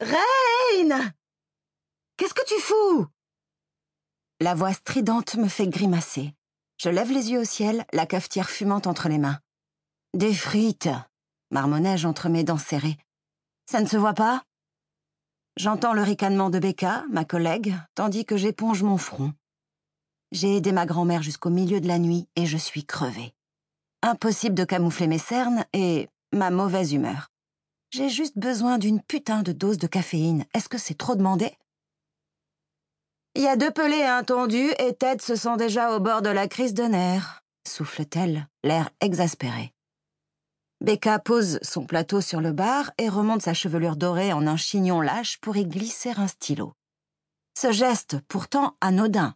Reine! Qu'est-ce que tu fous? La voix stridente me fait grimacer. Je lève les yeux au ciel, la cafetière fumante entre les mains. Des frites, marmonnai-je entre mes dents serrées. Ça ne se voit pas? J'entends le ricanement de Becca, ma collègue, tandis que j'éponge mon front. J'ai aidé ma grand-mère jusqu'au milieu de la nuit et je suis crevée. Impossible de camoufler mes cernes et ma mauvaise humeur. J'ai juste besoin d'une putain de dose de caféine. Est-ce que c'est trop demandé? Il y a 2 pelés à un tondu et Ted se sent déjà au bord de la crise de nerfs, souffle-t-elle, l'air exaspéré. Becca pose son plateau sur le bar et remonte sa chevelure dorée en un chignon lâche pour y glisser un stylo. Ce geste, pourtant anodin,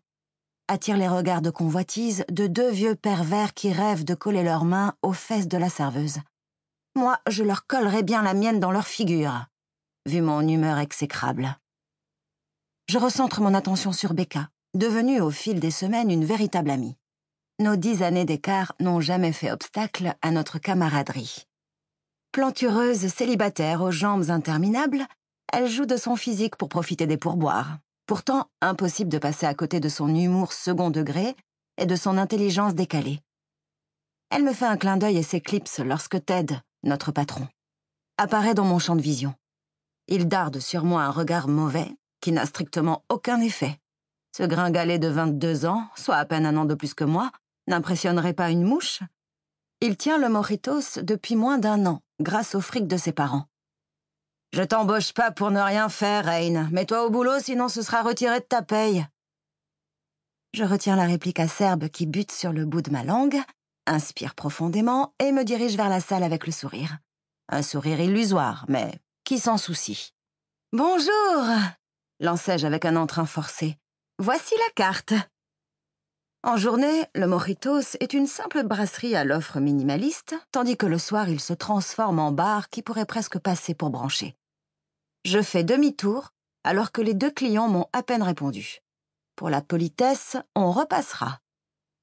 attire les regards de convoitise de 2 vieux pervers qui rêvent de coller leurs mains aux fesses de la serveuse. Moi, je leur collerais bien la mienne dans leur figure, vu mon humeur exécrable. Je recentre mon attention sur Becca, devenue au fil des semaines une véritable amie. Nos 10 années d'écart n'ont jamais fait obstacle à notre camaraderie. Plantureuse célibataire aux jambes interminables, elle joue de son physique pour profiter des pourboires. Pourtant, impossible de passer à côté de son humour second degré et de son intelligence décalée. Elle me fait un clin d'œil et s'éclipse lorsque Ted, notre patron, apparaît dans mon champ de vision. Il darde sur moi un regard mauvais qui n'a strictement aucun effet. Ce gringalet de 22 ans, soit à peine un an de plus que moi, n'impressionnerait pas une mouche. Il tient le Mojitos depuis moins d'1 an, grâce au fric de ses parents. « Je t'embauche pas pour ne rien faire, Reine. Mets-toi au boulot, sinon ce sera retiré de ta paye. » Je retiens la réplique acerbe qui bute sur le bout de ma langue, inspire profondément et me dirige vers la salle avec le sourire. Un sourire illusoire, mais qui s'en soucie? « Bonjour !» lançai-je avec un entrain forcé. « Voici la carte. » En journée, le Mojitos est une simple brasserie à l'offre minimaliste, tandis que le soir, il se transforme en bar qui pourrait presque passer pour branché. Je fais demi-tour, alors que les 2 clients m'ont à peine répondu. Pour la politesse, on repassera.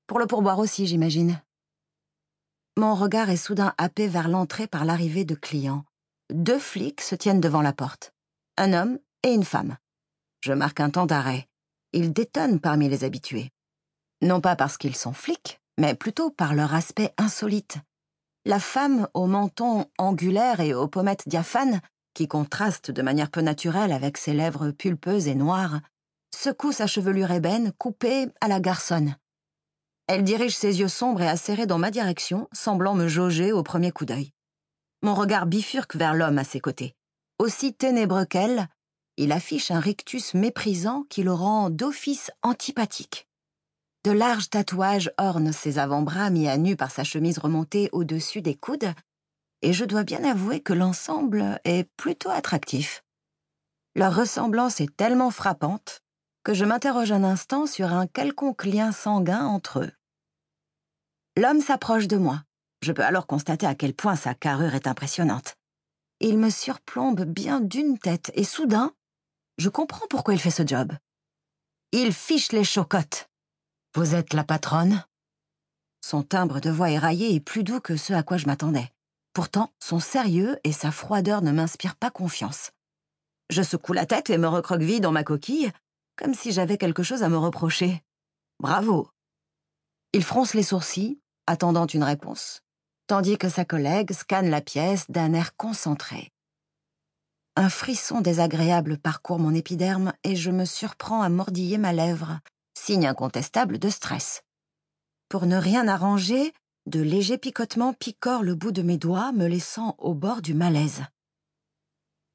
Pour le pourboire aussi, j'imagine. Mon regard est soudain happé vers l'entrée par l'arrivée de clients. 2 flics se tiennent devant la porte. Un homme et une femme. Je marque un temps d'arrêt. Ils détonnent parmi les habitués. Non pas parce qu'ils sont flics, mais plutôt par leur aspect insolite. La femme au menton angulaire et aux pommettes diaphanes, qui contraste de manière peu naturelle avec ses lèvres pulpeuses et noires, secoue sa chevelure ébène coupée à la garçonne. Elle dirige ses yeux sombres et acérés dans ma direction, semblant me jauger au premier coup d'œil. Mon regard bifurque vers l'homme à ses côtés. Aussi ténébreux qu'elle, il affiche un rictus méprisant qui le rend d'office antipathique. De larges tatouages ornent ses avant-bras mis à nu par sa chemise remontée au-dessus des coudes, et je dois bien avouer que l'ensemble est plutôt attractif. Leur ressemblance est tellement frappante que je m'interroge un instant sur un quelconque lien sanguin entre eux. L'homme s'approche de moi. Je peux alors constater à quel point sa carrure est impressionnante. Il me surplombe bien d'une tête, et soudain, je comprends pourquoi il fait ce job. Il fiche les chocottes. « Vous êtes la patronne ?» Son timbre de voix éraillé est plus doux que ce à quoi je m'attendais. Pourtant, son sérieux et sa froideur ne m'inspirent pas confiance. Je secoue la tête et me recroqueville dans ma coquille, comme si j'avais quelque chose à me reprocher. Bravo. Il fronce les sourcils, attendant une réponse, tandis que sa collègue scanne la pièce d'un air concentré. Un frisson désagréable parcourt mon épiderme et je me surprends à mordiller ma lèvre, signe incontestable de stress. Pour ne rien arranger, de légers picotements picorent le bout de mes doigts, me laissant au bord du malaise.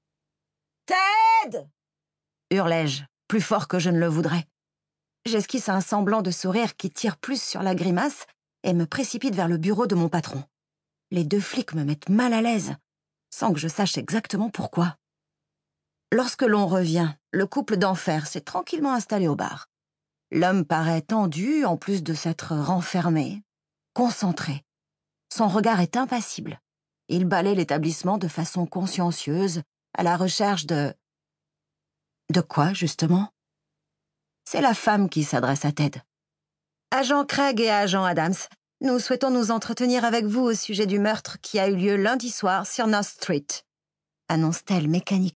« Ted !» hurlai-je, plus fort que je ne le voudrais. J'esquisse un semblant de sourire qui tire plus sur la grimace et me précipite vers le bureau de mon patron. Les 2 flics me mettent mal à l'aise, sans que je sache exactement pourquoi. Lorsque l'on revient, le couple d'enfer s'est tranquillement installé au bar. L'homme paraît tendu, en plus de s'être renfermé, concentré. Son regard est impassible. Il balaie l'établissement de façon consciencieuse, à la recherche de... De quoi, justement? C'est la femme qui s'adresse à Ted. « Agent Craig et agent Adams, nous souhaitons nous entretenir avec vous au sujet du meurtre qui a eu lieu lundi soir sur North Street, » annonce-t-elle mécaniquement.